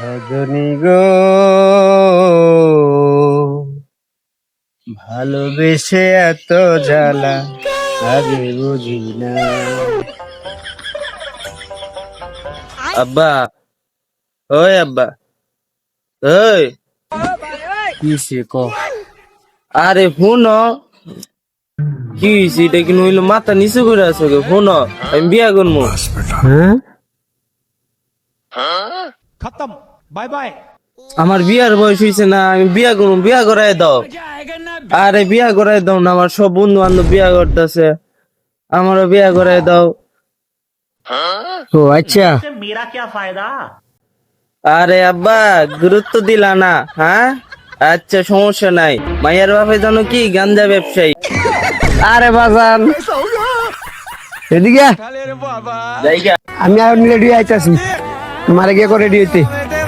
রজনী গো, ভালোবেসে এত জ্বালা আগে বুঝি না। আব্বা, ওই আব্বা, ওই কি সে ক? আরে ফোন কি হয়েছে? এটা কি নইলো মাথা নিচু করে আছো গে? ফোন আমি বিয়া করবো। হ্যাঁ, खत्म बाय बाय। আমার বিয়ার বয়স হয়েছে না, আমি বিয়া করবো, বিয়া করাই দাও। আরে বিয়া করাই দাও না, আমার সব বন্ধু বান্ধব বিয়া করতেছে, আমারও বিয়া করাই দাও। ও আচ্ছা, मेरा क्या फायदा। আরে আব্বা গুরুত্ব দিলা না? হ্যাঁ আচ্ছা, সমস্যা নাই। মাইয়ার বাপে জানো কি গাঞ্জা ব্যবসায়ী। আরে বাজান এদিকে জায়গা আমি রেডি আইতাছি, তোমার গিয়ে রেডি হইতে।